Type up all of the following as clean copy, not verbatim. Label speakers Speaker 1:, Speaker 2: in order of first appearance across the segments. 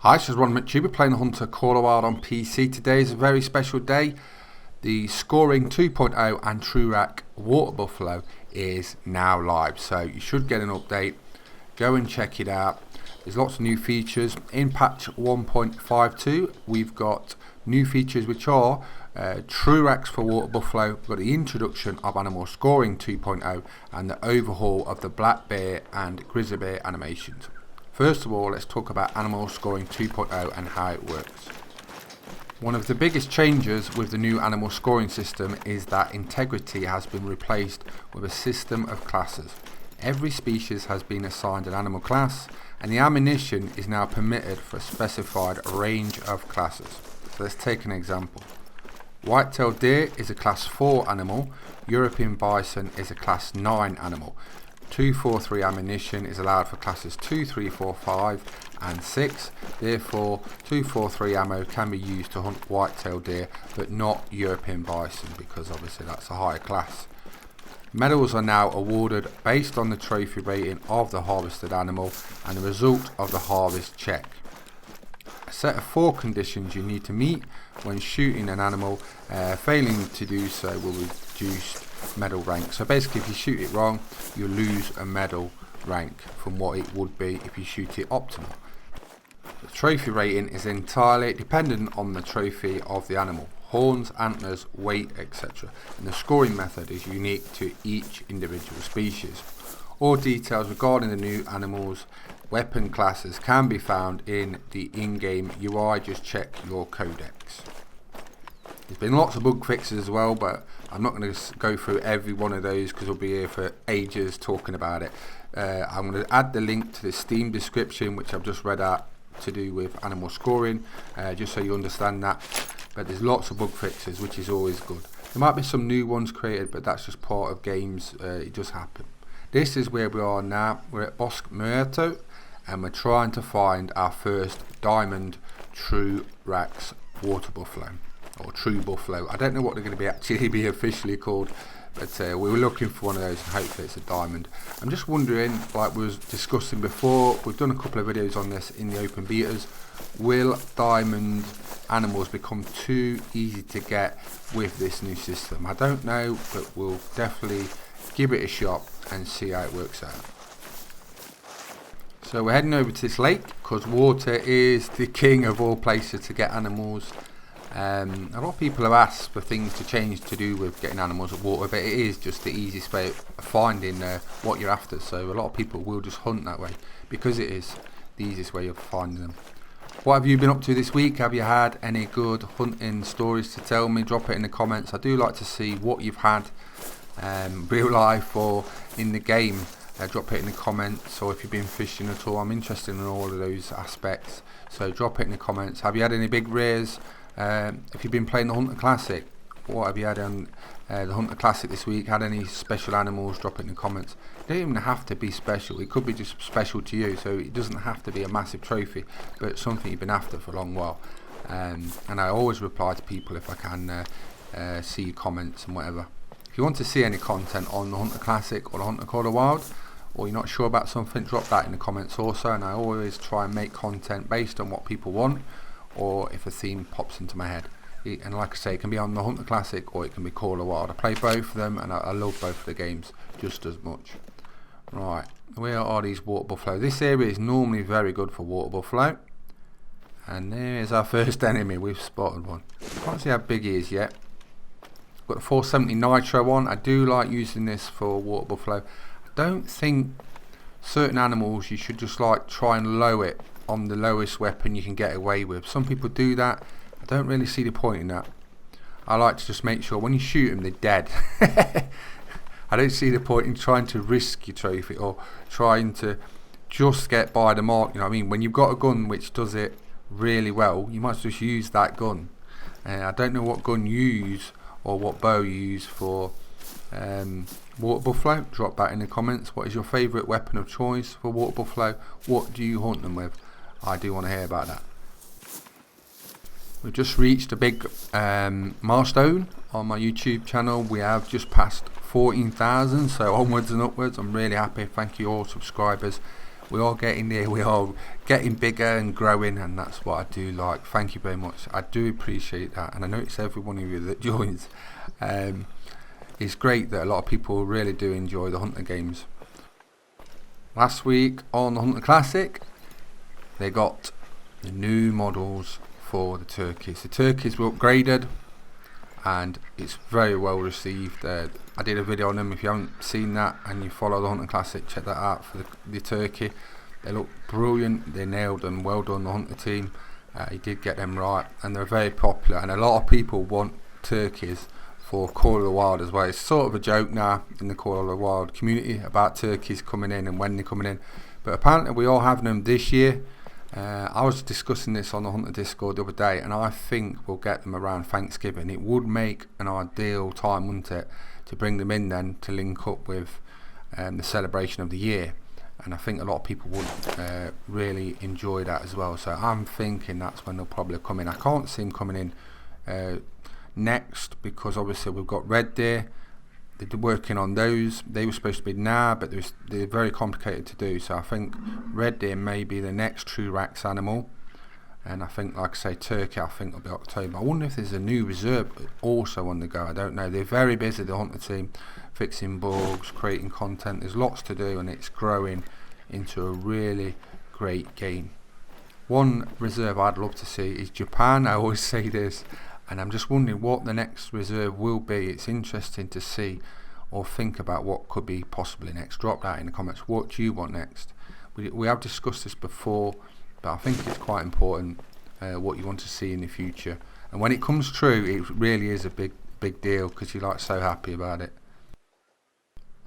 Speaker 1: Hi, this is Ron McTuber playing Hunter Call a Wild on PC. Today is a very special day. The Scoring 2.0 and TruRACS Water Buffalo is now live, so you should get an update. Go and check it out. There's lots of new features. In patch 1.52 we've got new features which are TruRACS for Water Buffalo. We've got the introduction of Animal Scoring 2.0 and the overhaul of the black bear and grizzly bear animations. First of all, let's talk about Animal Scoring 2.0 and how it works. One of the biggest changes with the new animal scoring system is that integrity has been replaced with a system of classes. Every species has been assigned an animal class, and the ammunition is now permitted for a specified range of classes. So let's take an example. White-tailed deer is a class 4 animal, European bison is a class 9 animal. 243 ammunition is allowed for classes 2, 3, 4, 5 and 6. Therefore 243 ammo can be used to hunt white-tailed deer but not European bison, because obviously that's a higher class. Medals are now awarded based on the trophy rating of the harvested animal and the result of the harvest check. A set of 4 conditions you need to meet when shooting an animal. Failing to do so will reduce medal rank. So basically, if you shoot it wrong, you lose a medal rank from what it would be if you shoot it optimal. The trophy rating is entirely dependent on the trophy of the animal: horns, antlers, weight, etc. And the scoring method is unique to each individual species. All details regarding the new animals' weapon classes can be found in the in-game UI. Just check your codex. There's been lots of bug fixes as well, but I'm not going to go through every one of those because we'll be here for ages talking about it. I'm going to add the link to the Steam description, which I've just read out, to do with animal scoring, just so you understand that. But there's lots of bug fixes, which is always good. There might be some new ones created, but that's just part of games. It does happen. This is where we are now. We're at Bosque Muerto, and we're trying to find our first Diamond TruRACS Water Buffalo, or True Buffalo. I don't know what they're going to be actually be officially called, but we were looking for one of those, and hopefully it's a diamond. I'm just wondering, like we was discussing before, we've done a couple of videos on this in the open betas, will diamond animals become too easy to get with this new system? I don't know, but we'll definitely give it a shot and see how it works out. So we're heading over to this lake because water is the king of all places to get animals. A lot of people have asked for things to change to do with getting animals at water, but it is just the easiest way of finding what you're after. So a lot of people will just hunt that way because it is the easiest way of finding them. What have you been up to this week? Have you had any good hunting stories to tell me? Drop it in the comments. I do like to see what you've had, real life or in the game. Drop it in the comments, or if you've been fishing at all. I'm interested in all of those aspects, so drop it in the comments. Have you had any big rares? If you've been playing the Hunter Classic, what have you had on the Hunter Classic this week? Had any special animals? Drop it in the comments. It don't even have to be special. It could be just special to you, so it doesn't have to be a massive trophy, but something you've been after for a long while. And I always reply to people if I can see your comments and whatever. If you want to see any content on the Hunter Classic or the Hunter Call a Wild, or you're not sure about something, drop that in the comments also, and I always try and make content based on what people want, or if a theme pops into my head. And like I say, it can be on the Hunter Classic or it can be Call a Wild. I play both of them, and I love both of the games just as much. Right, where are these water buffalo? This area is normally very good for water buffalo, and there is our first enemy. We've spotted one. Can't see how big he is yet. Got the 470 nitro on. I do like using this for water buffalo. I don't think certain animals you should just like try and low it on the lowest weapon you can get away with. Some people do that. I don't really see the point in that. I like to just make sure when you shoot them they're dead. I don't see the point in trying to risk your trophy or trying to just get by the mark. You know what I mean? When you've got a gun which does it really well, you might just use that gun. I don't know what gun you use or what bow you use for water buffalo. Drop that in the comments. What is your favourite weapon of choice for water buffalo? What do you hunt them with? I do want to hear about that. We've just reached a big milestone on my YouTube channel. We have just passed 14,000, so onwards and upwards. I'm really happy. Thank you all subscribers. we are getting there. We are getting bigger and growing, and that's what I do like. Thank you very much. I do appreciate that, and I know it's every one of you that joins. It's great that a lot of people really do enjoy the Hunter games. Last week on the Hunter Classic, they got the new models for the turkeys. The turkeys were upgraded, and it's very well received. I did a video on them. If you haven't seen that and you follow the Hunter Classic, check that out for the turkey. They look brilliant. They nailed them. Well done, the Hunter team. You did get them right, and they're very popular, and a lot of people want turkeys for Call of the Wild as well. It's sort of a joke now in the Call of the Wild community about turkeys coming in and when they're coming in, but apparently we are having them this year. I was discussing this on the Hunter Discord the other day, and I think we'll get them around Thanksgiving. It would make an ideal time, wouldn't it, to bring them in then to link up with the celebration of the year, and I think a lot of people would really enjoy that as well. So I'm thinking that's when they'll probably come in. I can't see them coming in next, because obviously we've got red deer. They're working on those. They were supposed to be now, but they're very complicated to do. So I think red deer may be the next TruRACS animal, and I think, like I say, turkey I think will be October. I wonder if there's a new reserve also on the go. I don't know. They're very busy, the Hunter team, fixing bugs, creating content. There's lots to do, and it's growing into a really great game. One reserve I'd love to see is Japan. I always say this, and I'm just wondering what the next reserve will be. It's interesting to see or think about what could be possibly next. Drop that in the comments. What do you want next? We have discussed this before, but I think it's quite important what you want to see in the future. And when it comes true, it really is a big deal, because you're like so happy about it.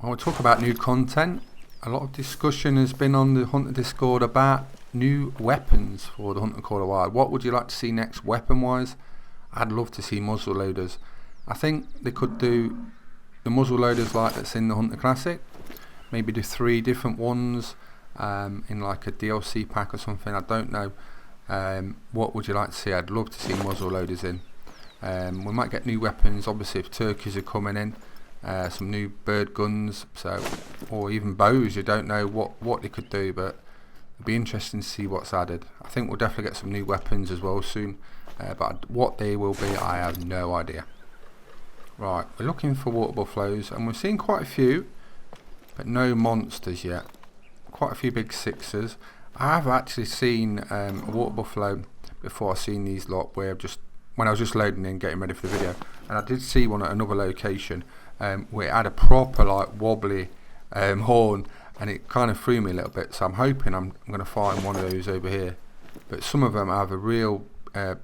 Speaker 1: Well, we'll talk about new content. A lot of discussion has been on the Hunter Discord about new weapons for the Hunter Call of the Wild. What would you like to see next weapon-wise? I'd love to see muzzle loaders. I think they could do the muzzle loaders like that's in the Hunter Classic. Maybe do 3 different ones in like a DLC pack or something. I don't know. What would you like to see? I'd love to see muzzle loaders in. We might get new weapons, obviously, if turkeys are coming in. Some new bird guns, or even bows. You don't know what they could do, but it'd be interesting to see what's added. I think we'll definitely get some new weapons as well soon. But what they will be, I have no idea. Right, we're looking for water buffaloes, and we've seen quite a few, but no monsters yet. Quite a few big 6s. I have actually seen a water buffalo before. I've seen these lot where when I was just loading in, getting ready for the video, and I did see one at another location where it had a proper like wobbly horn, and it kind of threw me a little bit. So I'm hoping I'm going to find one of those over here. But some of them have a real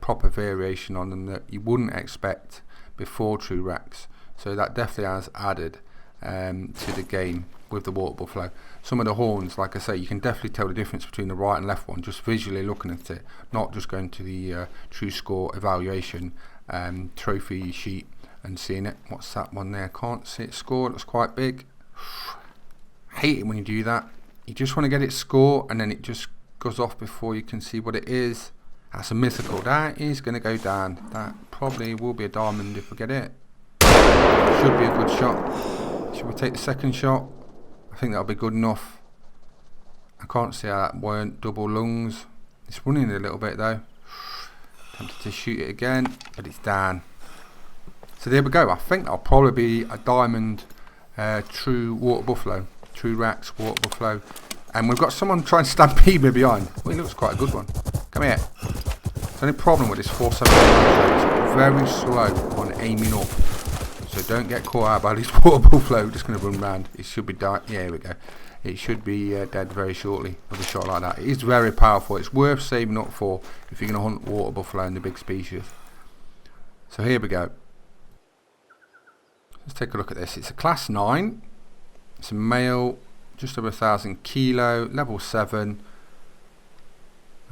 Speaker 1: proper variation on them that you wouldn't expect before TruRACS, so that definitely has added to the game with the water buffalo. Some of the horns, like I say, you can definitely tell the difference between the right and left one just visually looking at it, not just going to the true score evaluation trophy sheet and seeing it. What's that one there? Can't see it score. It looks quite big. Hate it when you do that. You just want to get it score, and then it just goes off before you can see what it is. That's a mythical. That is going to go down. That probably will be a diamond if we get it. Should be a good shot. Should we take the second shot? I think that'll be good enough. I can't see how that weren't double lungs. It's running a little bit though. Tempted to shoot it again, but it's down. So there we go. I think that'll probably be a diamond true water buffalo. TruRACS Water Buffalo. And we've got someone trying to stampede me behind. Well, he looks quite a good one. Come here. The only problem with this 478, it's very slow on aiming up. So don't get caught out by this water buffalo. Just going to run round. It should be yeah, here we go. It should be dead very shortly with a shot like that. It is very powerful. It's worth saving up for if you're going to hunt water buffalo in the big species. So here we go. Let's take a look at this. It's a class 9. It's a male, just over 1,000 kilo, level 7.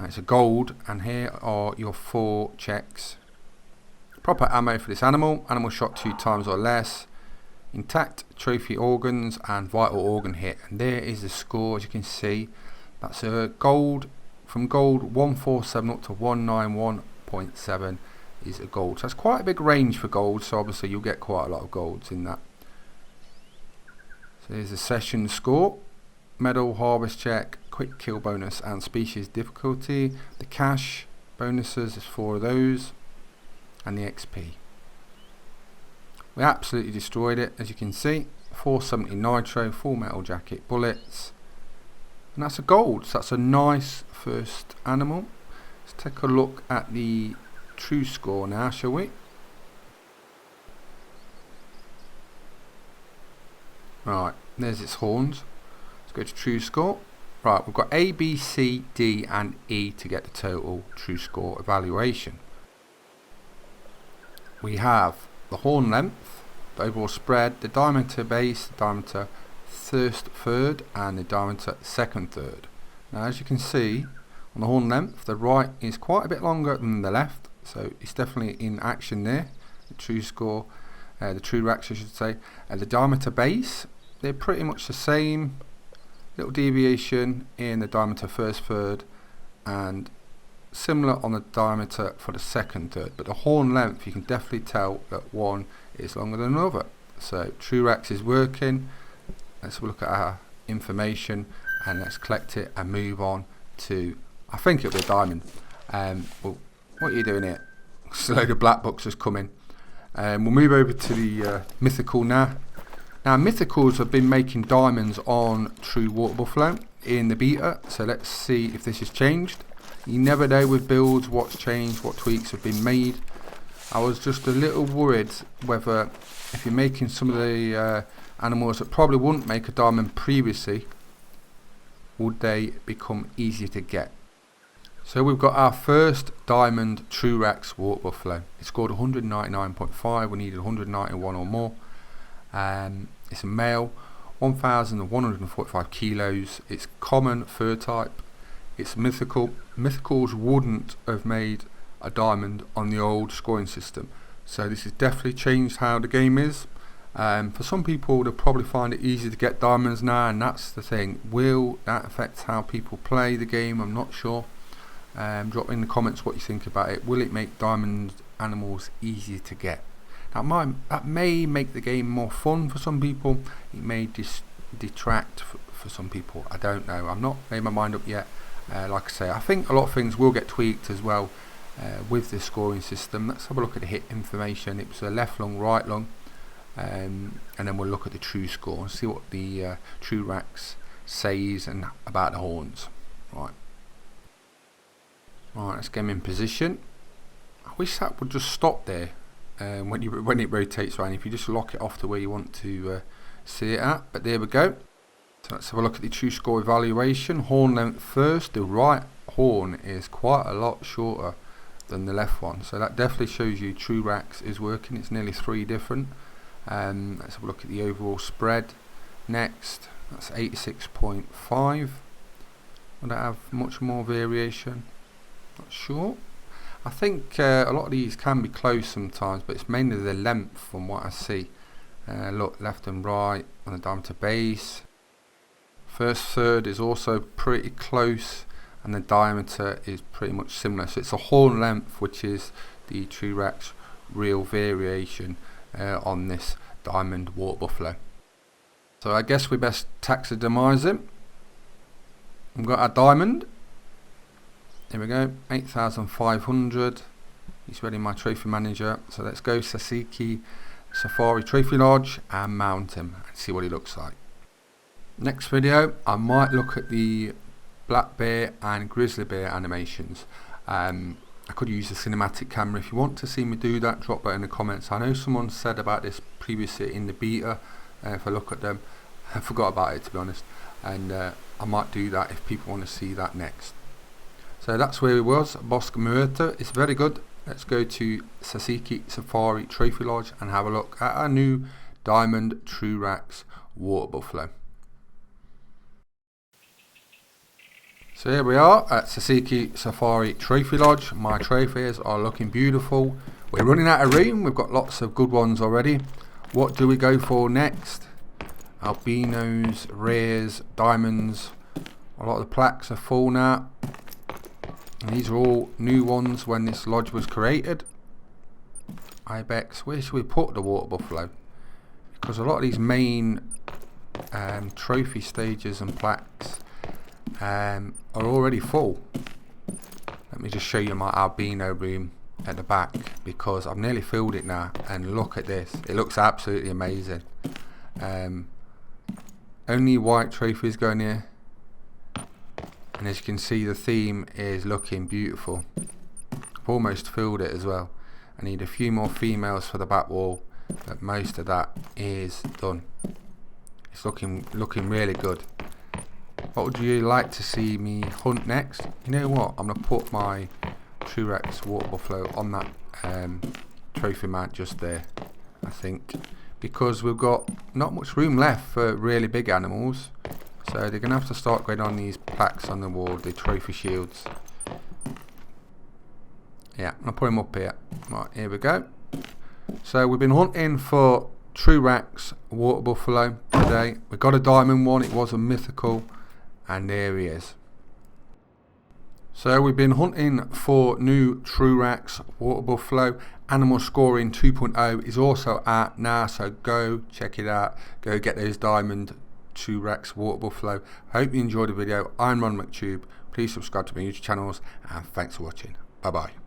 Speaker 1: It's a gold, and here are your 4 checks. Proper ammo for this animal. Animal shot 2 times or less. Intact trophy organs and vital organ hit. And there is the score, as you can see. That's a gold. From gold 147 up to 191.7 is a gold. So that's quite a big range for gold. So obviously you'll get quite a lot of golds in that. So here's the session score. Medal, harvest check, quick kill bonus and species difficulty. The cash bonuses is 4 of those, and the XP. We absolutely destroyed it, as you can see. 470 nitro, full metal jacket bullets, and that's a gold. So that's a nice first animal. Let's take a look at the true score now, shall we? Right, there's its horns. Let's go to true score. Right, we've got A, B, C, D and E to get the total true score evaluation. We have the horn length, the overall spread, the diameter base, the diameter first third and the diameter second third. Now as you can see on the horn length, the right is quite a bit longer than the left, so it's definitely in action there. The true score, the TruRACS I should say, and the diameter base, they're pretty much the same. Little deviation in the diameter first third and similar on the diameter for the second third, but the horn length you can definitely tell that one is longer than another. So TruRACS is working. Let's have a look at our information and let's collect it and move on to, I think it'll be a diamond. Well, what are you doing here? Just a load of black boxes coming. We'll move over to the mythical now. Now mythicals have been making diamonds on True Water Buffalo in the beta, so let's see if this has changed. You never know with builds what's changed, what tweaks have been made. I was just a little worried whether if you're making some of the animals that probably wouldn't make a diamond previously, would they become easier to get. So we've got our first diamond TruRACS Water Buffalo. It scored 199.5, we needed 191 or more. It's a male, 1,145 kilos. It's common fur type. It's mythical. Mythicals wouldn't have made a diamond on the old scoring system, so this has definitely changed how the game is. For some people they'll probably find it easy to get diamonds now, and that's the thing. Will that affect how people play the game? I'm not sure. Drop in the comments what you think about it. Will it make diamond animals easier to get? That may make the game more fun for some people. It may detract for some people. I don't know. I'm not made my mind up yet. Like I say, I think a lot of things will get tweaked as well with the scoring system. Let's have a look at the hit information. It was a left lung, right lung, and then we'll look at the true score and see what the TruRACS says and about the horns. Right, let's get them in position. I wish that would just stop there. When it rotates around, if you just lock it off to where you want to see it at, but there we go. So let's have a look at the true score evaluation. Horn length first. The right horn is quite a lot shorter than the left one, so that definitely shows you TruRACS is working. It's nearly 3 different. Let's have a look at the overall spread next. That's 86.5. Would that have much more variation? Not sure. I think a lot of these can be close sometimes, but it's mainly the length from what I see. Look, left and right on the diameter base. First third is also pretty close, and the diameter is pretty much similar. So it's a horn length which is the TruRACS real variation on this diamond water buffalo. So I guess we best taxidermise him. We've got our diamond. Here we go, 8,500. He's ready, my trophy manager. So let's go Saseki Safari Trophy Lodge and mount him and see what he looks like. Next video, I might look at the black bear and grizzly bear animations. I could use the cinematic camera. If you want to see me do that, drop that in the comments. I know someone said about this previously in the beta. If I look at them, I forgot about it to be honest, and I might do that if people want to see that next. So that's where it was, Bosque Muerta. It's very good. Let's go to Saseki Safari Trophy Lodge and have a look at our new Diamond TruRACS Water Buffalo. So here we are at Saseki Safari Trophy Lodge. My trophies are looking beautiful. We're running out of room. We've got lots of good ones already. What do we go for next? Albinos, rares, diamonds. A lot of the plaques are full now. And these are all new ones when this lodge was created. Ibex, where should we put the water buffalo? Because a lot of these main trophy stages and plaques, are already full. Let me just show you my albino room at the back, because I've nearly filled it now, and look at this, it looks absolutely amazing. Only white trophies going here, and as you can see the theme is looking beautiful. I've almost filled it as well. I need a few more females for the back wall, but most of that is done. It's looking really good. What would you like to see me hunt next? You know what, I'm going to put my TruRACS Water Buffalo on that trophy mount just there, I think, because we've got not much room left for really big animals, so they're going to have to start going on these plaques on the wall, the trophy shields. Yeah, I'm going to put him up here. Right, here we go. So we've been hunting for TruRACS Water Buffalo today. We got a diamond one, it was a mythical, and there he is. So we've been hunting for new TruRACS Water Buffalo. Animal Scoring 2.0 is also out now, so go check it out. Go get those Diamond TruRACS Water Buffalo. I hope you enjoyed the video. I'm Ron McTube. Please subscribe to my YouTube channels, and thanks for watching. Bye bye.